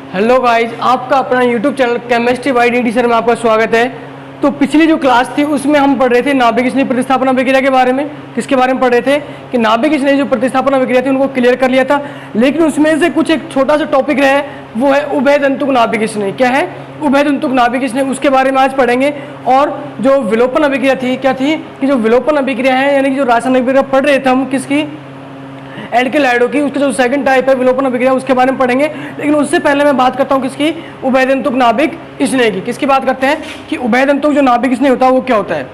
Hello guys, आपका अपना YouTube channel chemistry bye DD sir में आपका स्वागत है। तो पिछली जो क्लास थी उसमें हम पढ़ रहे थे नाभिक स्नेही प्रतिस्थापन अभिक्रिया के बारे में। किसके बारे में पढ़ रहे थे कि नाभिक स्नेही जो प्रतिस्थापन अभिक्रिया थी उनको क्लियर कर लिया था, लेकिन उसमें से कुछ एक छोटा सा टॉपिक रहा है, वो है उभयदंतुक नाभिक स्नेही। क्या है उभयदंतुक नाभिक स्नेही, उसके बारे में आज पढ़ेंगे। और जो विलोपन अभिक्रिया थी, क्या थी कि जो विलोपन अभिक्रिया है यानी कि जो रासायनिक अभिक्रिया पढ़ रहे थे हम किसकी, एल्किल आयोडो की, उसका जो सेकंड टाइप है विलोपन अभिक्रिया उसके बारे में पढ़ेंगे। लेकिन उससे पहले मैं बात करता हूँ किसकी, उभयदंतुक नाभिक स्नेही की। किसकी बात करते हैं कि उभयदंतुक जो नाभिक स्नेही होता है वो क्या होता है।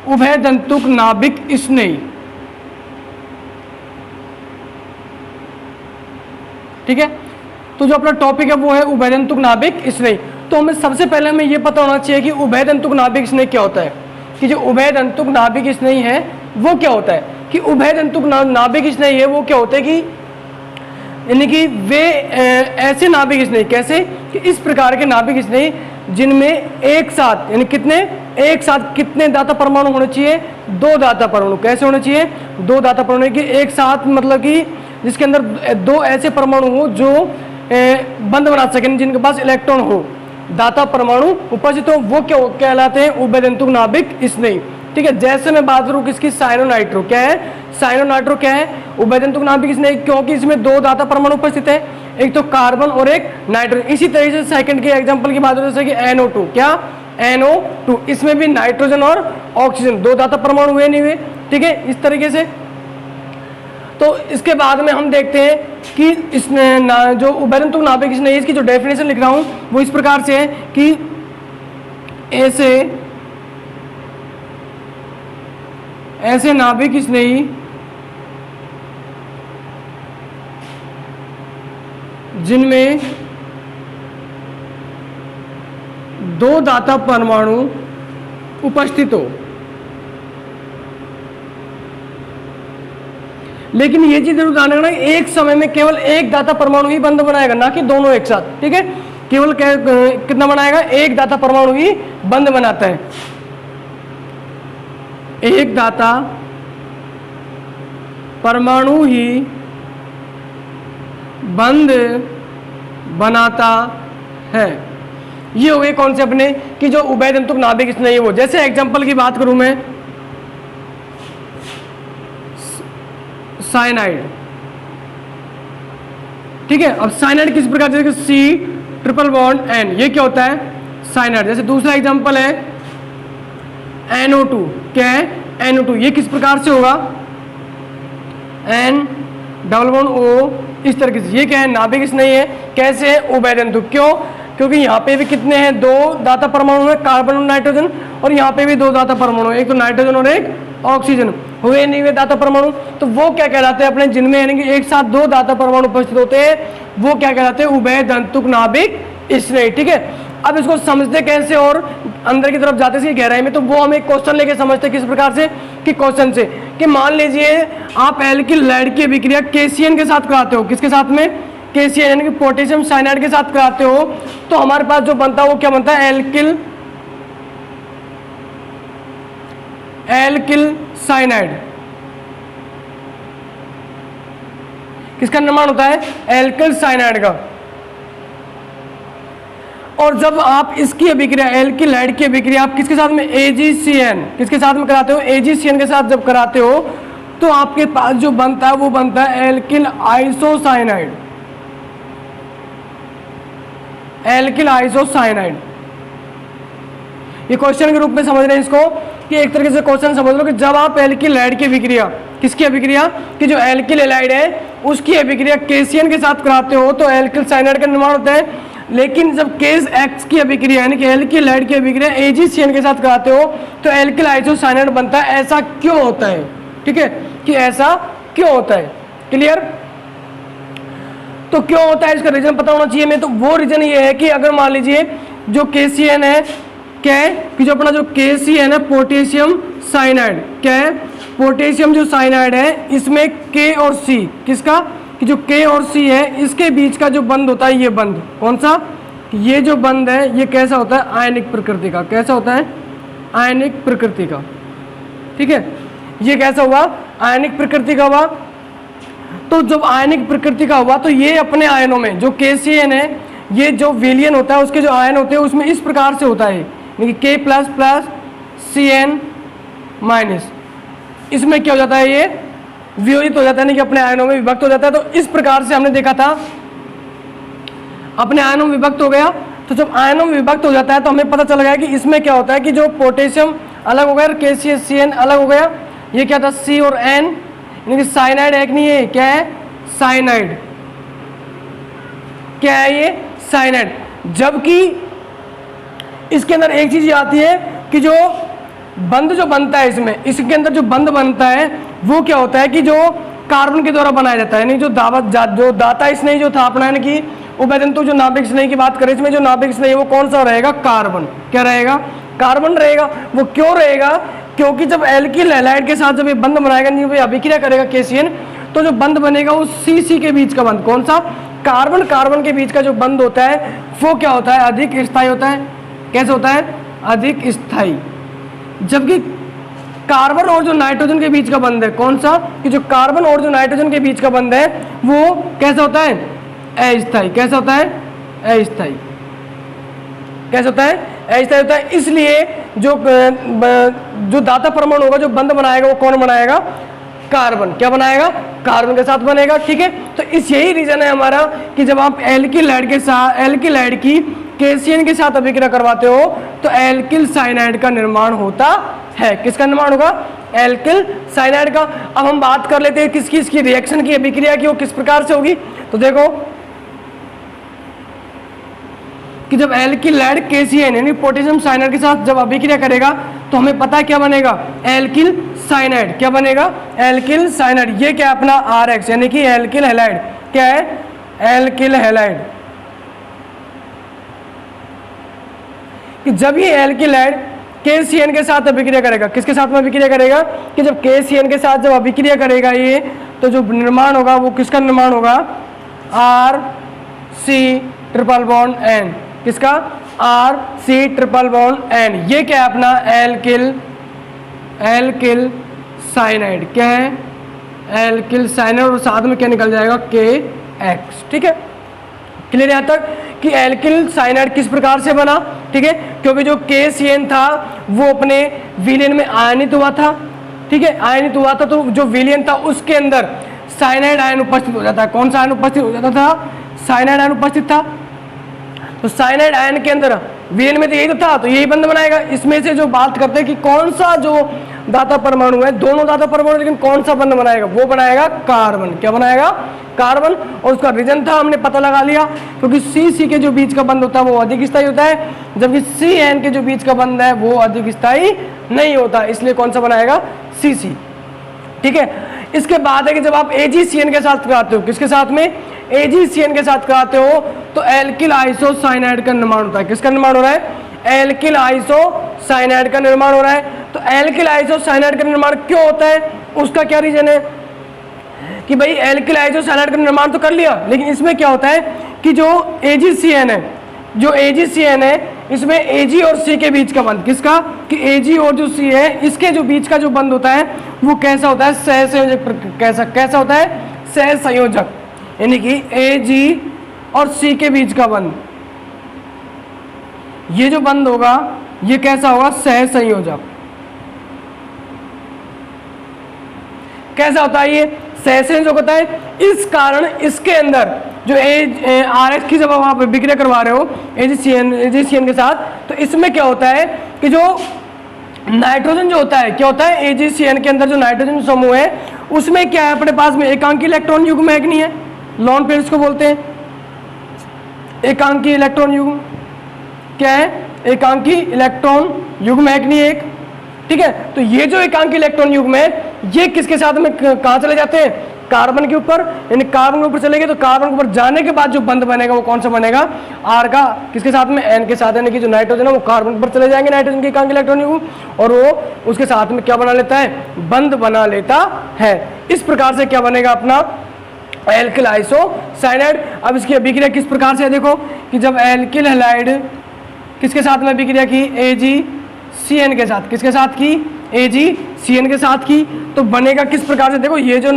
उभयदंतुक नाभिक स्नेही, ठीक है। तो जो अपना टॉपिक है वो है उभयदंतुक नाभिक स्नेही। तो हमें सबसे पहले हमें ये पता होना चाहिए कि उभयदंतुक नाभिक स्नेही क्या होता है, कि जो उभयदंतुक नाभिक स्नेही है वो क्या होता है। कि उभयदंतुक नाभिक स्नेही है वो क्या होता है कि यानी कि वे ऐसे नाभिक स्नेही, कैसे कि इस प्रकार के नाभिक स्नेही जिनमें एक साथ यानी एक साथ कितने दाता परमाणु होने चाहिए, 2 दाता परमाणु। कैसे होने चाहिए, 2 दाता परमाणु की एक साथ, मतलब कि जिसके अंदर 2 ऐसे परमाणु हो जो बंद बना सकें, जिनके पास इलेक्ट्रॉन हो, दाता परमाणु उपस्थित हो, वो क्या कहलाते हैं उभयदंतुक नाभिक स्नेही। ठीक है। जैसे मैं बात करूं किसकी, साइनो नाइट्रो। क्या है साइनो नाइट्रो, क्या है उभयदंतुक नाभिक स्नेही, क्योंकि इसमें 2 दाता परमाणु उपस्थित है, एक तो कार्बन और एक नाइट्रोजन। इसी तरीके से सेकंड के एग्जांपल की बात करें जैसे कि NO2, क्या NO2, इसमें भी नाइट्रोजन और ऑक्सीजन 2 दाता परमाणु हुए नहीं हुए। ठीक है, इस तरीके से। तो इसके बाद में हम देखते हैं कि इसमें जो उभयदंतुक नाभिक स्नेही, इसकी जो डेफिनेशन लिख रहा हूं वो इस प्रकार से है कि ऐसे नाभिक स्नेही जिनमें 2 दाता परमाणु उपस्थित हो, लेकिन ये चीज जरूर ध्यान रखना, एक समय में केवल एक दाता परमाणु ही बंध बनाएगा, ना कि दोनों एक साथ। ठीक है, केवल कितना बनाएगा, एक दाता परमाणु ही बंध बनाता है, एक दाता परमाणु ही बंध बनाता है। ये हो गए कौन से अपने कि जो उभयदंतुक नाभिक स्नेही वो। जैसे एग्जांपल की बात करूं मैं, साइनाइड। ठीक है, अब साइनाइड किस प्रकार, जैसे C≡N, ये क्या होता है साइनाइड। जैसे दूसरा एग्जांपल है NO2, क्या है NO2, ये किस प्रकार से होगा N≡O, इस तरीके से। ये क्या है नाभिक स्नेही है। कैसे है उभयदंतुक, क्यों, क्योंकि यहाँ पे भी कितने हैं, 2 दाता परमाणु है, कार्बन और नाइट्रोजन, और यहाँ पे भी 2 दाता परमाणु, एक तो नाइट्रोजन और एक ऑक्सीजन, हुए नहीं हुए दाता परमाणु। तो वो क्या कहलाते हैं अपने, जिनमें यानी कि एक साथ 2 दाता परमाणु उपस्थित होते हैं, वो क्या कहलाते हैं उभयदंतुक नाभिक स्नेही। ठीक है, अब इसको समझते कैसे और अंदर की तरफ जाते से गहराई में, तो वो हम एक क्वेश्चन लेके समझते किस प्रकार से कि क्वेश्चन से कि मान लीजिए आप एल्किल लाइड की अभिक्रिया KCN के साथ कराते हो, किसके साथ में, KCN यानी कि पोटेशियम साइनाइड के साथ कराते हो, तो हमारे पास जो बनता है वो क्या बनता है, एल्किल साइनाइड। किसका निर्माण होता है, एल्किल साइनाइड का। और जब आप इसकी अभिक्रिया एल्किल लाइड की अभिक्रिया आप किसके साथ में, AgCN, किसके साथ में कराते हो, AgCN के साथ जब कराते हो, तो आपके पास जो बनता है वो बनता है एल्किल आइसोसाइनाइड, एल्किल आइसोसाइनाइड। ये क्वेश्चन के रूप में समझ रहे हैं इसको कि एक तरीके से क्वेश्चन समझ लो कि जब आप एल्किल लाइड की अभिक्रिया, किसकी अभिक्रिया कि जो एल्किल हैलाइड है उसकी अभिक्रिया KCN के साथ कराते हो तो एल्किल साइनाइड का निर्माण होता है। लेकिन जब केस X की अभिक्रिया यानी कि एल्किल लाइड की अभिक्रिया AgCN के साथ कराते हो तो एल्किल आइसोसाइनाइड बनता है। ऐसा क्यों होता है, ठीक है, कि ऐसा क्यों होता है, क्लियर। तो क्यों होता है इसका रीजन पता होना चाहिए हमें। तो वो रीजन ये है कि अगर मान लीजिए जो KCN है, क्या है कि जो अपना जो KCN है पोटेशियम साइनाइड, क्या है पोटेशियम जो साइनाइड है, इसमें K और C, किसका कि जो K और C है इसके बीच का जो बंध होता है, ये बंध कौन सा, ये जो बंध है ये कैसा होता है, आयनिक प्रकृति का। कैसा होता है, आयनिक प्रकृति का। ठीक है, ये कैसा हुआ, आयनिक प्रकृति का हुआ। तो जब आयनिक प्रकृति का हुआ तो ये अपने आयनों में जो KCN है, ये जो विलयन होता है उसके जो आयन होते हैं उसमें इस प्रकार से होता है K plus plus CN minus, इसमें क्या हो जाता है, ये वियोजित हो जाता है, यानी कि अपने आयनों में विभक्त हो जाता है। तो इस प्रकार से हमने देखा था अपने आयनों में विभक्त हो गया। तो जब आयनों में विभक्त हो जाता है तो हमें पता चल गया कि इसमें क्या होता है कि जो पोटेशियम अलग हो गया और KCN अलग हो गया, ये क्या था C और N, यानी कि साइनाइड एक नहीं है, क्या है साइनाइड, क्या है ये साइनाइड। जबकि इसके अंदर एक चीज आती है कि जो बंध जो बनता है इसमें, इसके अंदर जो बंध बनता है वो क्या होता है कि जो कार्बन के द्वारा बनाया जाता है, यानी जो दाता स्नेही जो था अपना, यानी कि उभयतंतुक जो नाभिक स्नेही की बात करें, इसमें जो नाभिक स्नेही वो कौन सा रहेगा, कार्बन। क्या रहेगा, कार्बन रहेगा। वो क्यों रहेगा, क्योंकि जब एल्किल हैलाइड के साथ जब ये बंध बनाएगा, नहीं भाई अभिक्रिया करेगा KCN, तो जो बंध बनेगा वो C के बीच का बंध, कौन सा, कार्बन कार्बन के बीच का जो बंध होता है वो क्या होता है, अधिक स्थायी होता है। कैसे होता है, अधिक स्थायी। जबकि कार्बन और जो नाइट्रोजन के बीच का बंध है, कौन सा, कि जो कार्बन और जो नाइट्रोजन के बीच का बंध है वो कैसा होता है, अस्थायी। कैसा होता है, अस्थायी। कैसा होता है, अस्थायी होता है। इसलिए जो दाता परमाणु होगा, जो बंध बनाएगा वो कौन बनाएगा, कार्बन। क्या बनाएगा, कार्बन के साथ बनेगा। ठीक है, तो इस यही रीजन है हमारा कि जब आप एल्किल हैलाइड की KCN के साथ अभिक्रिया करवाते हो तो एल्किल साइनाइड का निर्माण होता है। किसका निर्माण होगा, एल्किल साइनाइड का। अब हम बात कर लेते हैं किसकी, इसकी रिएक्शन की, अभिक्रिया की, वो किस प्रकार से होगी। तो देखो कि जब एल्किल हैलाइड KCN यानी पोटेशियम साइनाइड के साथ जब अभिक्रिया करेगा तो हमें पता है क्या बनेगा, एल्किल साइनाइड। क्या बनेगा, एल्किल साइनाइड। ये क्या अपना RX यानी कि एल्किल हैलाइड। क्या है, एल्किल हैलाइड। कि जब ये एल्किल हैलाइड KCN के साथ अभिक्रिया करेगा, किसके साथ में अभिक्रिया करेगा, कि जब KCN के साथ जब अभिक्रिया करेगा ये, तो जो निर्माण होगा वो किसका निर्माण होगा, RC ट्रिपल बॉन्ड N। किसका, RC ट्रिपल बॉन्ड N। ये क्या है अपना एल्किल साइनाइड। क्या है, एल्किल साइनाइड, और साथ में क्या निकल जाएगा, KX। ठीक है, क्लियर यहाँ तक कि एल्किल साइनाइड किस प्रकार से बना। ठीक है, क्योंकि जो KCN था वो अपने विलयन में आयनित हुआ था। ठीक है, आयनित हुआ था, तो जो विलयन था उसके अंदर साइनाइड आयन उपस्थित हो जाता है। कौन सा आयन उपस्थित हो जाता था, साइनाइड आयन उपस्थित था। तो साइनाइड आयन के अंदर विलयन में तो यही तो था, तो यही बंध बनाएगा। इसमें से जो बात करते हैं कि कौन सा जो दाता परमाणु है, दोनों दाता परमाणु, लेकिन कौन सा बंध बनाएगा, वो बनाएगा कार्बन। क्या बनाएगा, कार्बन। और उसका रीजन था हमने पता लगा लिया, क्योंकि C के जो बीच का बंध होता है वो अधिक स्थायी होता है, जबकि CN के जो बीच का बंध है वो अधिक स्थायी नहीं होता, इसलिए कौन सा बनाएगा, CC। ठीक है, इसके बाद है कि जब आप AgCN के साथ कराते हो, किसके साथ में, AgCN के साथ कराते हो, तो एल्किल आइसोसाइनाइड का निर्माण होता है। किसका निर्माण हो रहा है, एल्किल आइसोसाइनाइड का निर्माण हो रहा है। तो एल्किल आइसोसाइनाइड का निर्माण क्यों होता है, उसका क्या रीजन है कि भाई एल्किल आइसोसाइनाइड का निर्माण तो कर लिया, लेकिन इसमें क्या होता है कि जो AgCN है, जो AgCN है, इसमें Ag और C के बीच का बंध, किसका, कि Ag और जो C है इसके जो बीच का जो बंध होता है वो कैसा होता है, सहसंयोजक। कैसा होता है, सहसंयोजक, यानी कि Ag और C के बीच का बंध, ये जो बंध होगा ये कैसा होगा, सहसंयोजक। कैसा होता है, ये सहसंयोजक होता है। इस कारण इसके अंदर जो RX की जब आप अभिक्रिया करवा रहे हो AgCN के साथ, तो इसमें क्या होता है कि जो नाइट्रोजन जो होता है, क्या होता है, AgCN के अंदर जो नाइट्रोजन समूह है उसमें क्या है अपने पास में, एकांकी इलेक्ट्रॉन युग्म है कि नहीं है, लॉन पेयर्स को बोलते हैं एकांकी इलेक्ट्रॉन युग्म। क्या है, एकांकी इलेक्ट्रॉन युग्म है कि नहीं एक। ठीक है, तो ये जो एकांकी इलेक्ट्रॉन युग्म है ये किसके साथ में कहाँ चले जाते हैं, कार्बन के ऊपर, यानी कार्बन के ऊपर चलेंगे तो कार्बन के ऊपर जाने के बाद जो बंध बनेगा वो कौन सा बनेगा, R का, किसके साथ में, N के साथ, यानी कि जो नाइट्रोजन है वो कार्बन पर चले जाएंगे, नाइट्रोजन के एकांकी इलेक्ट्रॉन युग्म, और वो उसके साथ में क्या बना लेता है, बंध बना लेता है। इस प्रकार से क्या बनेगा अपना एल्किल आइसोसाइनाइड। अब इसकी अभिक्रिया किस प्रकार से है, देखो कि जब एल्किल हैलाइड किसके साथ में अभिक्रिया की, CN के साथ, किसके साथ की, AgCN के साथ की। तो बनेगा किस प्रकार से, देखो ये जो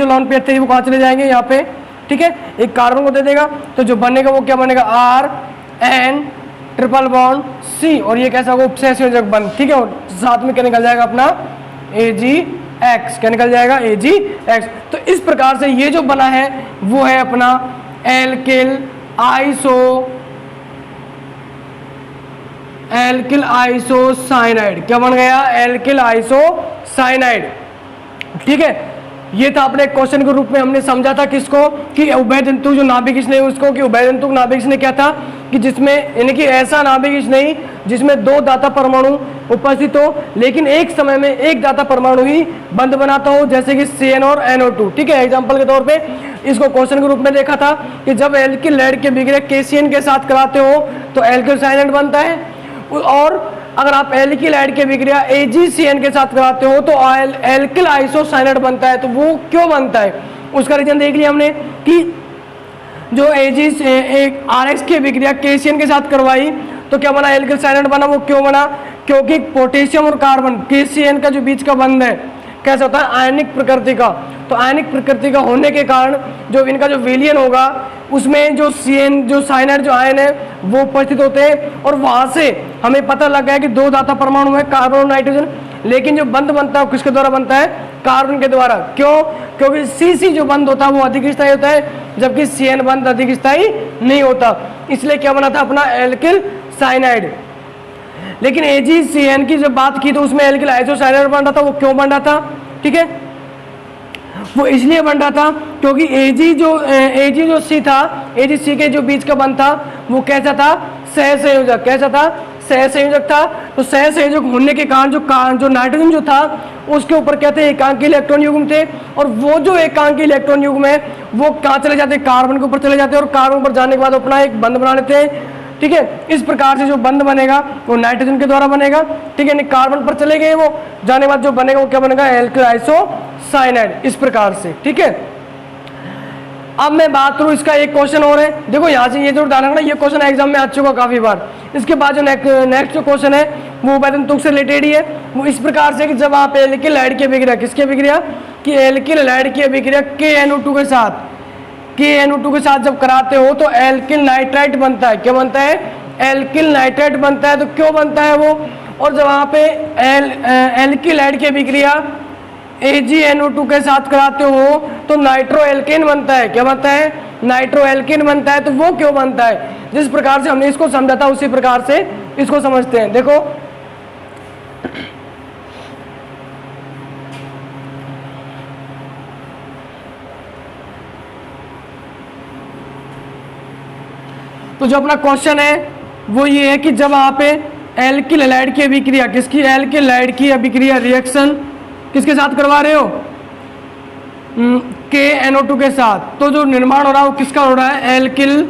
लॉन पेयर थे वो कहाँ चले जाएंगे, यहाँ पे, ठीक है, एक कार्बन को दे देगा, तो जो बनेगा वो क्या बनेगा, RN ट्रिपल बॉन्ड C, और ये कैसा होगा, उपसह संयोजक बंध, ठीक है, और साथ में क्या निकल जाएगा अपना AgX, क्या निकल जाएगा, AgX। तो इस प्रकार से ये जो बना है वो है अपना एल्किल आइसोसाइनाइड। क्या बन गया, एल्किल आइसोसाइनाइड, ठीक है। ये था अपने क्वेश्चन के रूप में हमने समझा था किसको, कि उभयतंतुक जो नाभिक स्नेह उसको, कि उभयतंतुक नाभिक स्नेह क्या था, कि जिसमें यानी कि ऐसा नाभिक स्नेह जिसमें दो दाता परमाणु उपस्थित हो, लेकिन एक समय में एक दाता परमाणु ही बंध बनाता हो, जैसे कि CN और NO2, ठीक है। एग्जांपल के तौर पे इसको क्वेश्चन के रूप में देखा था कि जब एल्किल लैड के विक्रिया KCN के साथ कराते हो तो एल्किल साइनाइड बनता है, और अगर आप एल्किल लैड के विक्रिया AgCN के साथ कराते हो तो एल्किल आइसोसाइनाइड बनता है। तो वो क्यों बनता है, उसका रीजन देख लिया हमने कि जो RX की विक्रिया KCN के साथ करवाई तो क्या बना, एल्किल साइनाइड बना। वो क्यों बना, क्योंकि पोटेशियम और कार्बन KCN का जो बीच का बंध है कैसा होता है, आयनिक प्रकृति का। तो आयनिक प्रकृति का होने के कारण जो इनका जो विलयन होगा उसमें जो CN जो साइनाइड जो आयन है वो उपस्थित होते हैं, और वहां से हमें पता लग गया कि दो दाता परमाणु है, कार्बन और नाइट्रोजन, लेकिन जो बंध बनता है वो किसके द्वारा बनता है, कार्बन के द्वारा। क्यों, क्योंकि CC जो बंध होता है वो अधिक स्थायी होता है, जबकि CN बंध अधिक स्थायी नहीं होता, इसलिए क्या बना था अपना एल्किल साइनाइड। लेकिन AgCN की जब बात की तो उसमें एल्किल आइसोसाइनाइड बन रहा था। वो क्यों बन रहा था, ठीक है, वो इसलिए बन रहा था क्योंकि Ag जो C था, AgC के जो बीच का बंध था वो कैसा था, सहसंयोजक, कैसा था, सहसंयोजक था। तो सहसंयोजक होने के कारण जो नाइट्रोजन जो था उसके ऊपर क्या थे, एकांकी इलेक्ट्रॉन युग्म थे, और वो जो एकांकी इलेक्ट्रॉन युग्म है वो कहाँ चले जाते, कार्बन के ऊपर चले जाते हैं, और कार्बन पर जाने के बाद अपना एक बंध बना लेते हैं, ठीक है। इस प्रकार से जो बंध बनेगा वो नाइट्रोजन के द्वारा बनेगा, ठीक है, कार्बन पर चले गए वो, जाने के बाद जो बनेगा वो क्या बनेगा, एल्किल आइसोसाइनाइड, इस प्रकार से, ठीक है। अब मैं बात करूं, इसका एक क्वेश्चन और है, देखो यहाँ से ये जरूर ध्यान रखना, ये क्वेश्चन एग्जाम में आ चुका काफी बार। इसके बाद जो नेक्स्ट जो क्वेश्चन है वो उभयतंतुक से रिलेटेड ही है। वो इस प्रकार से कि जब आप एल्किल लैड की विक्रिया, किसके विक्रिया, कि एल्किल लैड की विक्रिया KNO2 के साथ, KNO2 के साथ जब कराते हो तो एल्किल नाइट्राइट बनता है। क्या बनता है, एल्किल नाइट्राइट बनता है। तो क्यों बनता है वो, और जब वहाँ पे एल्किल लैड की विक्रिया AgNO2 के साथ कराते हो तो नाइट्रो एल्केन बनता है। क्या बनता है, नाइट्रो एल्केन बनता है। तो वो क्यों बनता है, जिस प्रकार से हमने इसको समझा था उसी प्रकार से इसको समझते हैं। देखो तो जो अपना क्वेश्चन है वो ये है कि जब वहां पे एल्किल हैलाइड की अभिक्रिया, किसकी, एल्किल हैलाइड की अभिक्रिया रिएक्शन किसके साथ करवा रहे हो, KNO2 के साथ, तो जो निर्माण हो रहा है वो किसका हो रहा है, एल्किल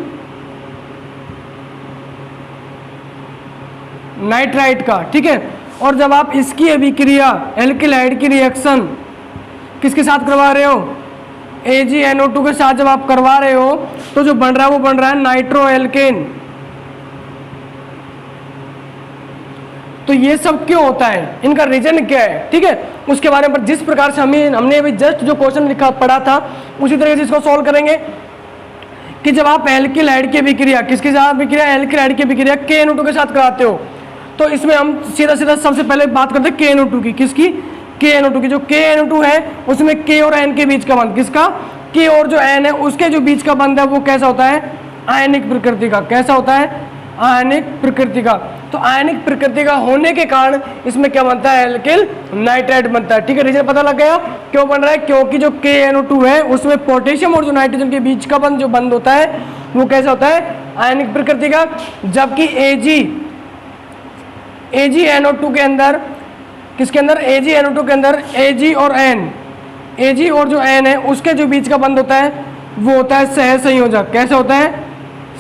नाइट्राइट का, ठीक है। और जब आप इसकी अभिक्रिया एल्किल हैलाइड की रिएक्शन किसके साथ करवा रहे हो, AgNO2 के साथ जब आप करवा रहे हो तो जो बन रहा है वो बन रहा है नाइट्रो एल्केन। तो ये सब क्यों होता है, इनका रीजन क्या है, ठीक है, उसके बारे में जिस प्रकार से हमने अभी जस्ट जो क्वेश्चन लिखा पढ़ा था उसी तरह से इसको सॉल्व करेंगे। कि जब आप एल्किल हैलाइड की अभिक्रिया, किसके साथ अभिक्रिया, एल्किल हैलाइड की अभिक्रिया KNO2 के साथ कराते हो, तो इसमें हम सीधा सीधा सबसे पहले बात करते हैं KNO2 की, किसकी, KNO2 की। जो KNO2 है उसमें K और N के बीच का बंध, किसका, K और जो N है उसके जो बीच का बंध है वो कैसा होता है, आयनिक प्रकृति का। कैसा होता है, आयनिक प्रकृति का। तो आयनिक प्रकृति का होने के कारण इसमें क्या बनता है, एल्किल नाइट्राइट बनता है, ठीक है। रीजन पता लग गया क्यों बन रहा है, क्योंकि जो KNO2 है उसमें पोटेशियम और जो नाइट्रोजन के बीच का बंध जो बंध होता है वो कैसा होता है, आयनिक प्रकृति का। जबकि AgNO2 के अंदर, किसके अंदर, AgNO2 के अंदर Ag और N, Ag और जो N है उसके जो बीच का बंध होता है वो होता है सहसंयोजक। कैसे होता है,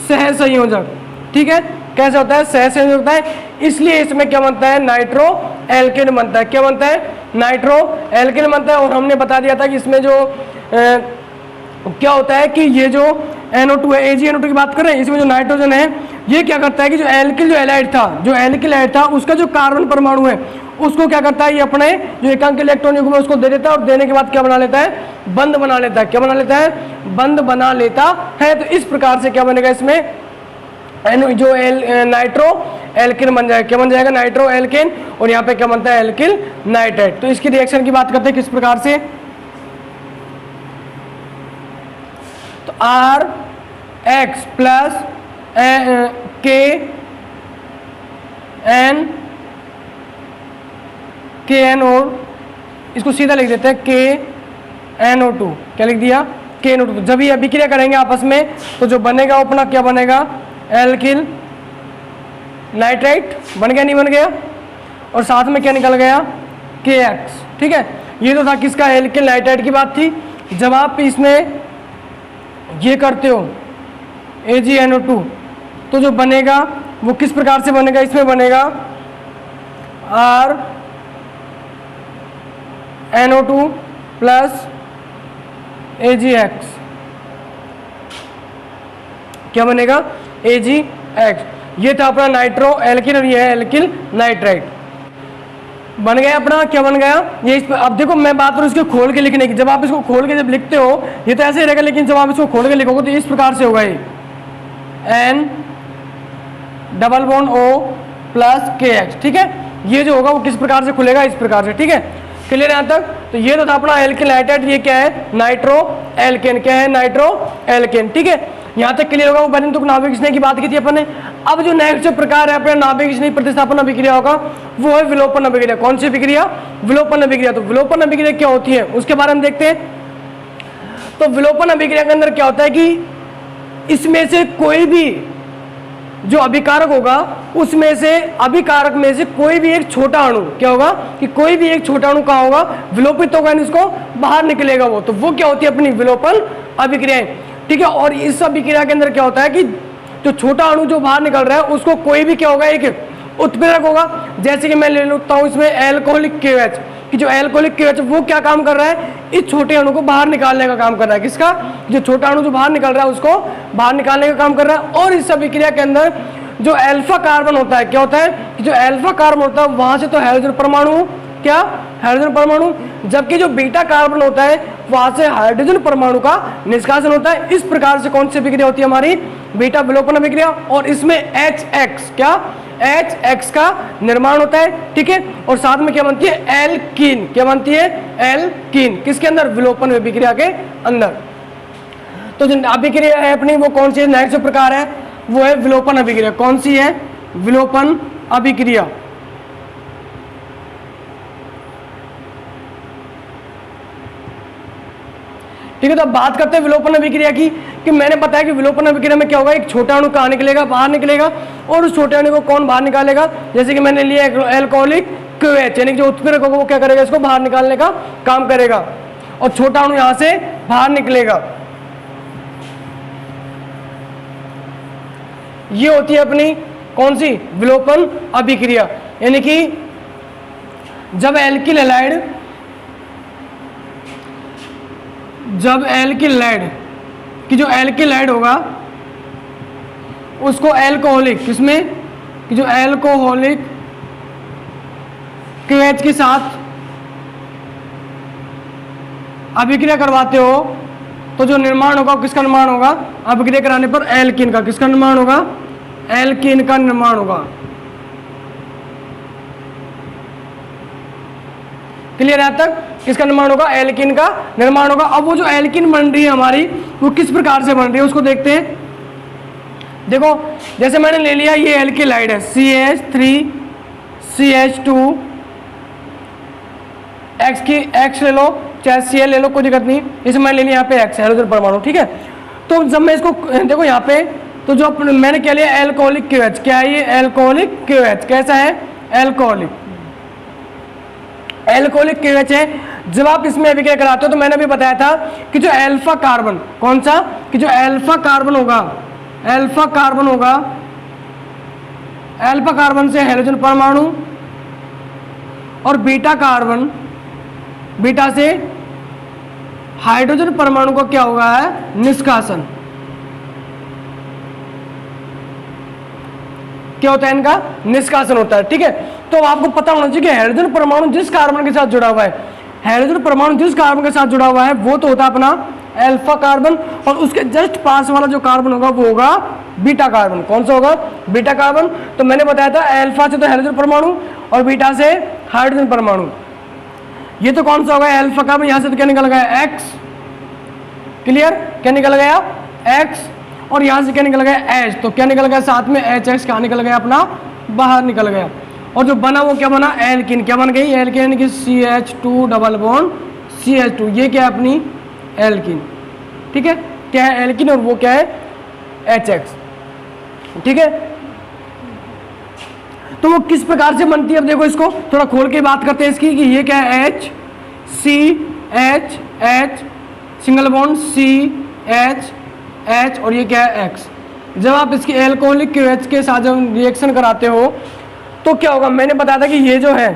सहसंयोजक, ठीक है। कैसे होता है, सहसंयोजक होता है। इसलिए इसमें क्या बनता है, नाइट्रो एल्केन बनता है। क्या बनता है, नाइट्रो एल्केन बनता है। और हमने बता दिया था कि इसमें जो क्या होता है कि ये जो NO2 है, AgNO2 की बात कर रहे हैं, इसमें जो नाइट्रोजन है ये क्या करता है कि जो एल्किल जो हैलाइड था, जो एल्किल हैलाइड था उसका जो कार्बन परमाणु है उसको क्या करता है, ये अपने जो एकांक इलेक्ट्रॉन युग्म है उसको दे देता है और देने के बाद क्या बना लेता है, बंद बना लेता है। क्या बना लेता है, बंद बना लेता है। तो इस प्रकार से क्या बनेगा इसमें, जो नाइट्रो एल्किन बन जाएगा। क्या बन जाएगा, नाइट्रो एल्किन, और यहाँ पे क्या बनता है, एल्किल नाइट्राइट। तो इसकी रिएक्शन की बात करते हैं किस प्रकार से, तो RX प्लस KN और इसको सीधा लिख देते हैं KNO2। क्या लिख दिया, KNO2। जब ये अभिक्रिया करेंगे आपस में तो जो बनेगा वो अपना क्या बनेगा, एल्किल नाइट्राइट बन गया, नहीं बन गया, और साथ में क्या निकल गया, KX। ठीक है, ये तो था किसका, एल्किल नाइट्राइट की बात थी। जब आप इसमें ये करते हो AgNO2 तो जो बनेगा वो किस प्रकार से बनेगा, इसमें बनेगा RNO2 प्लस AgX। क्या बनेगा, AgX। ये था अपना नाइट्रो एल्किन और ये है एल्किल नाइट्राइट। बन गया अपना, क्या बन गया ये अब देखो मैं बात करूँ इसको खोल के लिखने की। जब आप इसको खोल के जब लिखते हो ये तो ऐसे ही रहेगा, लेकिन जब आप इसको खोल के लिखोगे तो इस प्रकार से होगा ये N double bond O plus KX। ठीक है, ये जो होगा वो किस प्रकार से खुलेगा, इस प्रकार से। ठीक है, क्लियर यहाँ तक। तो ये तो था अपना एल्किल नाइट्राइट, ये क्या है, नाइट्रो एल्केन। क्या है, नाइट्रो एल्केन। ठीक है, यहाँ तक क्लियर होगा। उभयनिष्ठ नाभिक स्नेह की बात की थी अपन ने। अब जो नेक्स्ट जो प्रकार है अपने नाभिक स्नेह प्रतिस्थापन अभिक्रिया होगा वो है विलोपन अभिक्रिया। कौन सी अभिक्रिया, विलोपन अभिक्रिया। तो विलोपन अभिक्रिया क्या होती है उसके बारे में देखते हैं। तो विलोपन अभिक्रिया के अंदर क्या होता है कि इसमें से कोई भी जो अभिकारक होगा उसमें से अभिकारक में से कोई भी एक छोटा अणु क्या होगा कि कोई भी एक छोटा अणु कहाँ होगा, विलोपित होगा, इसको बाहर निकलेगा वो। तो वो क्या होती है, अपनी विलोपन अभिक्रियाएं। ठीक है, और इस अभिक्रिया के अंदर क्या होता है कि जो छोटा अणु जो बाहर निकल रहा है उसको कोई भी क्या होगा, एक उत्प्रेरक होगा। जैसे कि मैं ले लेता हूँ इसमें एल्कोहलिक KOH कि जो एल्कोहलिक KOH वो क्या काम कर रहा है, इस छोटे अणु को बाहर निकालने का काम कर रहा है। किसका, जो छोटा अणु जो बाहर निकल रहा है उसको बाहर निकालने का काम कर रहा है। और इस अभिक्रिया के अंदर जो अल्फा कार्बन होता है, क्या होता है कि जो अल्फा कार्बन होता है वहां से तो हाइड्रोजन परमाणु, क्या, हाइड्रोजन परमाणु, जबकि जो बीटा कार्बन होता है वहां से हाइड्रोजन परमाणु का निष्कासन होता है। इस प्रकार से कौन सी अभिक्रिया होती है, हमारी बीटा विलोपन अभिक्रिया। और इसमें HX क्या, HX का निर्माण होता है। ठीक है, और साथ में क्या बनती है, एल्कीन। क्या बनती है, एल्कीन। किसके अंदर, विलोपन अभिक्रिया के अंदर। तो जो अभिक्रिया है अपनी वो कौन सी है, नेक्स्ट प्रकार है वो है विलोपन अभिक्रिया। कौन सी है, विलोपन अभिक्रिया। ठीक है, तो अब बात करते हैं विलोपन अभिक्रिया की कि मैंने बताया कि विलोपन अभिक्रिया में क्या होगा, एक छोटा अणु कहाँ निकलेगा, बाहर निकलेगा। और उस छोटे अणु को कौन बाहर निकालेगा, जैसे कि मैंने लिया एल्कोहलिक KOH, यानी जो उत्प्रेरक होगा वो क्या करेगा, इसको बाहर निकालने का काम करेगा और छोटा अणु यहां से बाहर निकलेगा। ये होती है अपनी कौन सी, विलोपन अभिक्रिया। यानी कि जब एल्किल हैलाइड, जब एल्किल हैलाइड कि जो एल्किल हैलाइड होगा उसको एल्कोहलिक, किसमें कि जो एल्कोहलिक KOH के साथ अभिक्रिया करवाते हो तो जो निर्माण होगा किसका निर्माण होगा, अभिक्रिया कराने पर एल्कीन का। किसका निर्माण होगा, एल्कीन का निर्माण होगा। क्लियर है तक, किसका निर्माण होगा, एल्कीन का निर्माण होगा। अब वो जो एल्कीन बन रही है हमारी वो किस प्रकार से बन रही है उसको देखते हैं। देखो जैसे मैंने ले लिया ये एल्किल हाइड है CH3CH2 X की X ले लो चाहे Cl ले लो, कोई दिक्कत नहीं। इसे मैंने ले लिया यहाँ पे X हाइड्रोजन परमाणु, ठीक है। तो जब मैं इसको देखो यहाँ पे तो जो मैंने क्या लिया एल्कोहलिक KOH, क्या है ये एल्कोहलिक KOH, कैसा है एल्कोहलिक KOH है। जब आप इसमें अभिक्रिया कराते हो तो मैंने भी बताया था कि जो अल्फा कार्बन, कौन सा कि जो अल्फा कार्बन होगा, अल्फा कार्बन से हाइड्रोजन परमाणु और बीटा कार्बन, बीटा से हाइड्रोजन परमाणु को क्या होगा है निष्कासन। क्या होता है, इनका निष्कासन होता है। ठीक है, तो आपको पता होना चाहिए कि हाइड्रोजन परमाणु जिस कार्बन के साथ जुड़ा हुआ है, हाइड्रोजन परमाणु जिस कार्बन के साथ जुड़ा हुआ है वो तो होता है अपना अल्फा कार्बन, और उसके जस्ट पास वाला जो कार्बन होगा वो होगा बीटा कार्बन। कौन सा होगा, बीटा कार्बन। तो मैंने बताया था अल्फा से तो हाइड्रोजन परमाणु और बीटा से हाइड्रोजन परमाणु। ये तो कौन सा होगा, अल्फा कार्बन। यहां से तो क्या निकल गया एक्स, क्लियर, क्या निकल गया एक्स, और यहां से क्या निकल गया एच, तो क्या निकल गया साथ में एच एक्स, क्या निकल गया अपना बाहर निकल गया। और जो बना वो क्या बना, एल्किन। क्या बन गई, एल्किन की CH2 डबल बॉन्ड CH2, ये क्या है अपनी एल्किन। ठीक है, क्या है एल्किन और वो क्या है HX। ठीक है, तो वो किस प्रकार से बनती है, अब देखो इसको थोड़ा खोल के बात करते हैं इसकी कि ये क्या है H C H H single bond C H H, और ये क्या है X। जब आप इसकी एल्कोहलिक QH के साथ जब रिएक्शन कराते हो तो क्या होगा, मैंने बताया था कि ये जो है,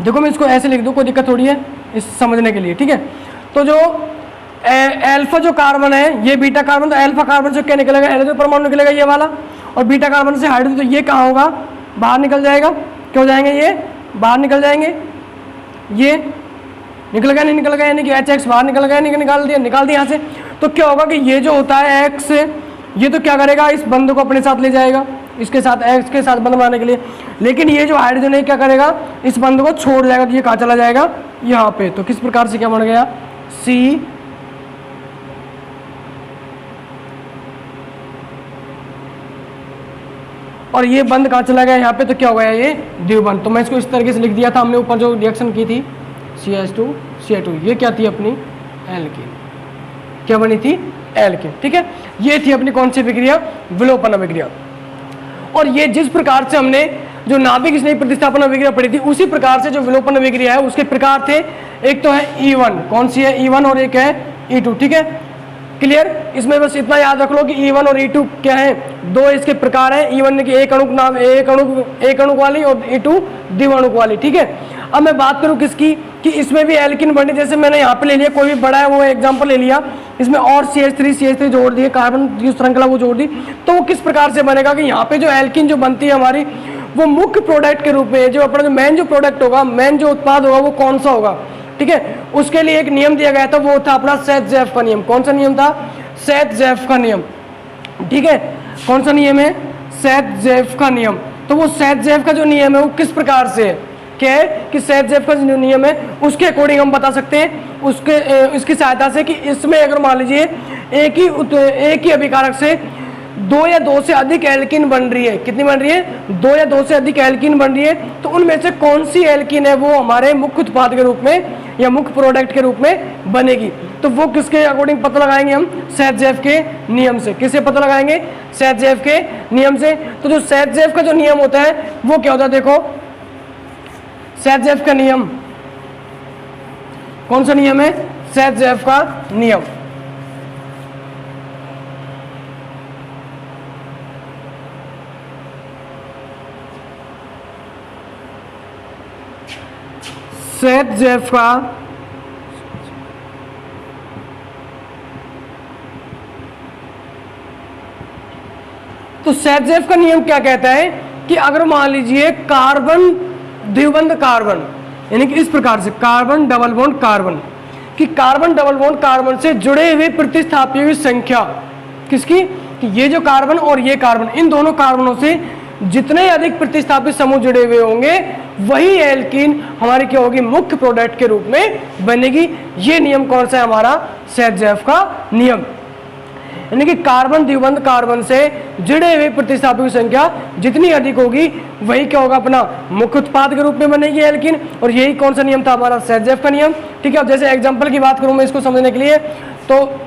देखो मैं इसको ऐसे लिख दूं, कोई दिक्कत थोड़ी है इस समझने के लिए। ठीक है, तो जो अल्फा जो कार्बन है ये बीटा कार्बन, तो अल्फा कार्बन से क्या निकलेगा, हाइड्रोजन परमाणु निकलेगा ये वाला, और बीटा कार्बन से हाइड्रोजन, तो ये कहाँ होगा, बाहर निकल जाएगा। क्यों जाएंगे, ये बाहर निकल जाएंगे, ये निकल गया नहीं निकल गया, यानी कि HX बाहर निकल गया, नहीं निकाल दिया यहाँ से। तो क्या होगा कि ये जो होता है X, ये तो क्या करेगा, इस बंध को अपने साथ ले जाएगा, इसके साथ X के साथ बंध बनाने के लिए। लेकिन ये जो हाइड्रोजन है क्या करेगा, इस बंध को छोड़ जाएगा, तो ये कहाँ चला जाएगा, यहाँ पे। तो किस प्रकार से क्या बन गया, C और ये बंद कहाँ चला गया, यहाँ पे, तो क्या हो गया, ये द्विबंध। तो मैं इसको इस तरीके से लिख दिया था हमने ऊपर जो रिएक्शन की थी CH2 CH2, ये क्या थी अपनी एल्कीन, क्या बनी थी एल्कीन। ठीक है, ये थी अपनी कौन सी अभिक्रिया, विलोपन अभिक्रिया। और ये जिस प्रकार से हमने जो नाभिक स्नेही प्रतिस्थापन अभिक्रिया पढ़ी थी, उसी प्रकार से जो विलोपन अभिक्रिया है उसके प्रकार थे। एक तो है E1, कौन सी है E1, और एक है E2। ठीक है, क्लियर। इसमें बस इतना याद रख लो कि E1 और E2 क्या है, दो इसके प्रकार हैं। E1 की एक अणुक वाली, और E2 द्विअणुक वाली। ठीक है, अब मैं बात करूं किसकी, कि इसमें भी एल्किन बने, जैसे मैंने यहाँ पे ले लिया, कोई भी बड़ा है वो एग्जांपल ले लिया, इसमें और CH3 जोड़ दिए, कार्बन की श्रृंखला वो जोड़ दी, तो वो किस प्रकार से बनेगा कि यहाँ पे जो एल्किन जो बनती है हमारी, वो मुख्य प्रोडक्ट के रूप में, जो अपना जो मेन जो प्रोडक्ट होगा, मेन जो उत्पाद होगा वो कौन सा होगा। ठीक है, उसके लिए एक नियम दिया गया था, वो था अपना सेट-जेफ का नियम। कौन सा नियम था, सेट-जेफ का नियम। ठीक है, कौन सा नियम है, सेट-जेफ का नियम। तो वो सेट-जेफ का जो नियम है वो किस प्रकार से है, क्या है कि सेट-जेफ का जो नियम है उसके अकॉर्डिंग हम बता सकते हैं, उसके इसकी सहायता से, कि इसमें अगर मान लीजिए एक ही अभिकारक से दो या दो से अधिक एल्किन बन रही है, कितनी बन रही है, दो या दो से अधिक एल्किन बन रही है, तो उनमें से कौन सी एल्किन है वो हमारे मुख्य उत्पाद के रूप में या मुख्य प्रोडक्ट के रूप में बनेगी। तो वो किसके अकॉर्डिंग पता लगाएंगे हम, सेट-जेफ के नियम से। किससे पता लगाएंगे, सेट-जेफ के नियम से। तो जो सेट-जेफ का जो नियम होता है वो क्या होता है, देखो सेट-जेफ का नियम, कौन सा नियम है, सेट-जेफ का नियम। सेट-जेफ का तो सेट-जेफ का नियम क्या कहता है कि अगर मान लीजिए कार्बन द्विबंध कार्बन, यानी कि इस प्रकार से कार्बन डबल बॉन्ड कार्बन, कि कार्बन डबल बॉन्ड कार्बन से जुड़े हुए प्रतिस्थापियों की संख्या, किसकी, कि ये जो कार्बन और ये कार्बन, इन दोनों कार्बनों से जितने अधिक प्रतिस्थापित समूह जुड़े हुए होंगे वही एल्कीन हमारी क्या होगी, मुख्य प्रोडक्ट के रूप में बनेगी। ये नियम कौन सा है, हमारा सेट-जेफ का नियम। यानी कि कार्बन द्विबंध कार्बन से जुड़े हुए प्रतिस्थापियों की संख्या जितनी अधिक होगी वही क्या होगा, अपना मुख्य उत्पाद के रूप में बनेगी एल्कीन। और यही कौन सा नियम था, हमारा सेट-जेफ का नियम। ठीक है, अब जैसे एग्जांपल की बात करूं मैं इसको समझने के लिए, तो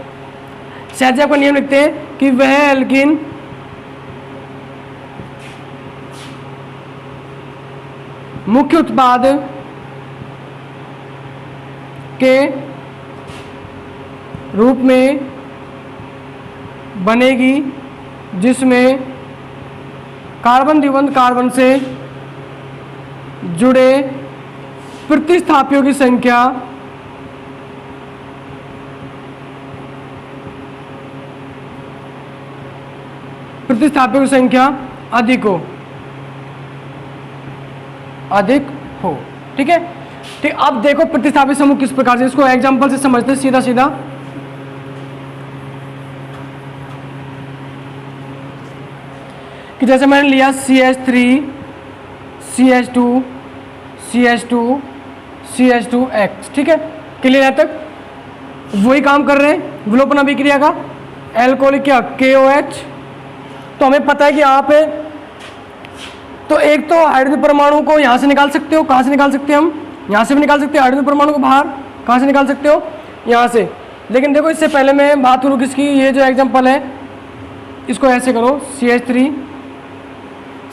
सेट-जेफ का नियम लिखते हैं कि वह एल्कीन मुख्य उत्पाद के रूप में बनेगी जिसमें कार्बन द्विबंध कार्बन से जुड़े प्रतिस्थापियों की संख्या अधिक हो, अधिक हो। ठीक है, ठीक। अब देखो प्रतिस्थापित समूह किस प्रकार से, इसको एग्जांपल से समझते हैं सीधा सीधा। कि जैसे मैंने लिया CH3 CH2 CH2 CH2X। ठीक है, क्लियर है तक? वही काम कर रहे हैं विलोपन अभिक्रिया का, एल्कोहलिक क्या KOH। तो हमें पता है कि यहाँ पे तो एक तो हाइड्रोजन परमाणु को यहाँ से निकाल सकते हो, कहाँ से निकाल सकते हैं हम, यहाँ से भी निकाल सकते हैं हाइड्रोजन परमाणु को बाहर, कहाँ से निकाल सकते हो, यहाँ से। लेकिन देखो इससे पहले मैं बात करूँ किसकी, ये जो एग्जांपल है इसको ऐसे करो CH3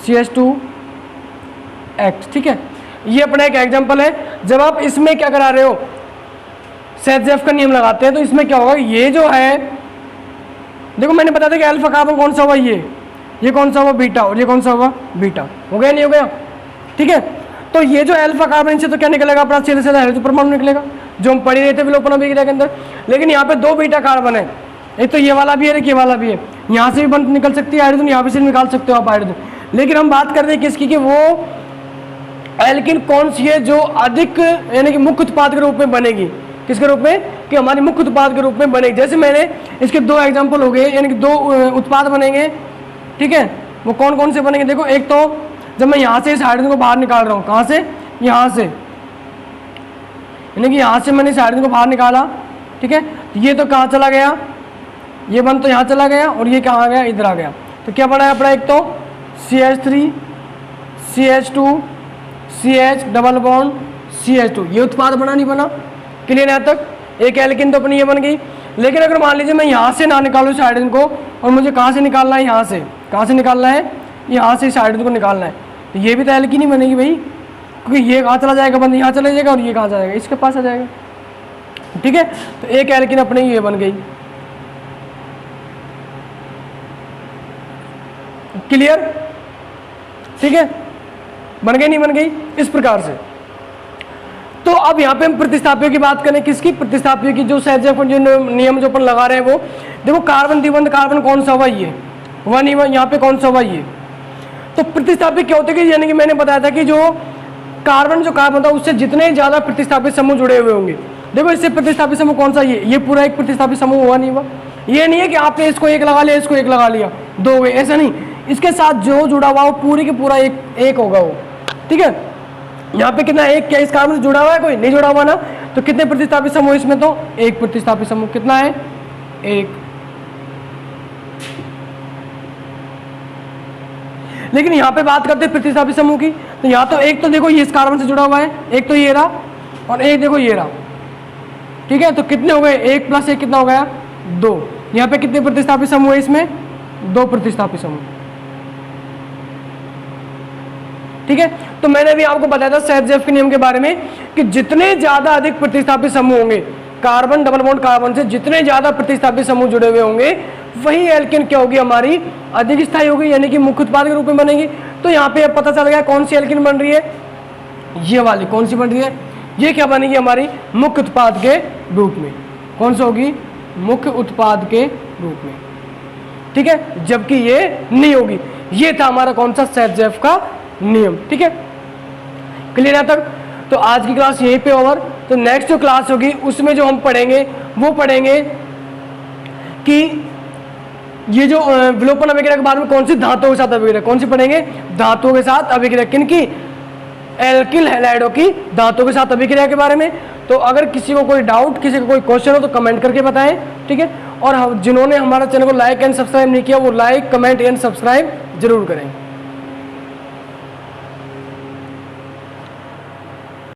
CH2X। ठीक है, ये अपना एक एग्जांपल है। जब आप इसमें क्या करा रहे हो, सेट का नियम लगाते हैं, तो इसमें क्या होगा, ये जो है देखो मैंने बताया था कि अल्फा कार्बन कौन सा हुआ, ये कौन सा हुआ बीटा, और ये कौन सा हुआ बीटा। हो गया नहीं हो गया? ठीक है, तो ये जो अल्फा कार्बन से तो क्या निकलेगा अपना, सीधे सीधा हाइड्रोजन परमाणु निकलेगा, जो हम पढ़ रहे थे विलोपन अभिक्रिया के अंदर। लेकिन यहाँ पे दो बीटा कार्बन है, एक तो ये वाला भी है, एक ये वाला भी है। यहाँ से भी बंद निकल सकती है हाइड्रोजन, यहाँ पे से निकाल सकते हो आप हाइड्रोजन। लेकिन हम बात कर रहे हैं किसकी, कि वो एल्किन कौन सी है जो अधिक यानी कि मुख्य उत्पाद के रूप में बनेगी। किसके रूप में, कि हमारी मुख्य उत्पाद के रूप में बनेगी। जैसे मैंने इसके दो एग्जांपल हो गए, यानी कि दो उत्पाद बनेंगे। ठीक है, वो कौन कौन से बनेंगे, देखो एक तो जब मैं यहाँ से इस हाइड्रोजन को बाहर निकाल रहा हूँ, कहाँ से, यहाँ से, यानी कि यहाँ से मैंने इस हाइड्रोजन को बाहर निकाला। ठीक है, तो ये तो कहाँ चला गया, ये बन तो यहाँ चला गया, और ये कहाँ आ गया, इधर आ गया। तो क्या बना है अपना, एक तो CH3 CH2 CH double bond CH2, ये उत्पाद बना नहीं बना? क्लियर है यहाँ तक? एक एल्किन तो अपनी ये बन गई। लेकिन अगर मान लीजिए मैं यहाँ से ना निकालूँ इस हाइड्रोजन को, और मुझे कहाँ से निकालना है, यहाँ से, कहाँ से निकालना है, यहाँ से इस हाइड्रोजन को निकालना है, तो ये भी तो एल्किन ही बनेगी भाई, क्योंकि ये कहाँ चला जाएगा, बंद यहाँ चला जाएगा, और ये कहाँ जाएगा, इसके पास आ जाएगा। ठीक है, तो एक एल्किन अपनी ये बन गई। क्लियर? ठीक है, बन गई नहीं बन गई, इस प्रकार से। तो अब यहाँ पे हम प्रतिस्थापियों की बात करें, किसकी, प्रतिस्थापियों की। जो सहजक जो नियम जो अपन लगा रहे हैं वो देखो, कार्बन द्विबंध कार्बन कौन सा हुआ, ये वन, यहाँ पे कौन सा हुआ, ये। तो प्रतिस्थापी क्या होते हैं, यानी कि मैंने बताया था कि जो कार्बन था उससे जितने ज्यादा प्रतिस्थापित समूह जुड़े हुए होंगे। देखो इससे प्रतिस्थापित समूह कौन सा, ये पूरा एक प्रतिस्थापित समूह हुआ नहीं हुआ। ये नहीं है कि आपने इसको एक लगा लिया, इसको एक लगा लिया, दो हुए, ऐसा नहीं। इसके साथ जो जुड़ा हुआ वो पूरी के पूरा एक होगा वो। ठीक है, यहाँ पे कितना, एक, क्या इस कार्बन से जुड़ा हुआ है, कोई नहीं जुड़ा हुआ ना, तो कितने प्रतिस्थापित समूह इसमें, तो एक प्रतिस्थापित समूह। कितना है, एक। लेकिन यहाँ पे बात करते हैं प्रतिस्थापित समूह की, तो यहाँ तो एक तो देखो ये इस कार्बन से जुड़ा हुआ है, एक तो ये रहा, और एक देखो ये रहा। ठीक है, तो कितने हो गए, एक प्लस एक कितना हो गया, दो। यहाँ पे कितने प्रतिस्थापित समूह है इसमें, दो प्रतिस्थापित समूह। ठीक है, तो मैंने भी आपको बताया था सेट के नियम के बारे में कि जितने ज्यादा अधिक प्रतिस्थापित समूह होंगे, कार्बन डबल बॉन्ड कार्बन से जितने ज्यादा प्रतिस्थापित समूह जुड़े हुए होंगे, वही एल्किन क्या होगी, हमारी अधिक स्थायी होगी, यानी कि मुख्य उत्पाद के रूप में बनेगी। तो यहाँ पे अब पता चल गया कौन सी एल्किन बन रही है, ये वाली कौन सी बन रही है, ये क्या बनेगी, हमारी मुख्य उत्पाद के रूप में। कौन सा होगी, मुख्य उत्पाद के रूप में। ठीक है, जबकि ये नहीं होगी। ये था हमारा कौन सा, सेट का नियम। ठीक है, क्लियर है तक? तो आज की क्लास यहीं पे ओवर। तो नेक्स्ट जो क्लास होगी उसमें जो हम पढ़ेंगे वो पढ़ेंगे कि ये जो विलोपन अभिक्रिया के बारे में कौन सी धातुओं के साथ अभिक्रिया, कौन सी पढ़ेंगे, धातुओं के साथ अभिक्रिया। किनकी, एल्किल हैलाइडों की धातुओं के साथ अभिक्रिया के बारे में। तो अगर किसी को कोई डाउट, किसी को कोई क्वेश्चन हो तो कमेंट करके बताएं। ठीक है, और जिन्होंने हमारा चैनल को लाइक एंड सब्सक्राइब नहीं किया वो लाइक, कमेंट एंड सब्सक्राइब जरूर करें।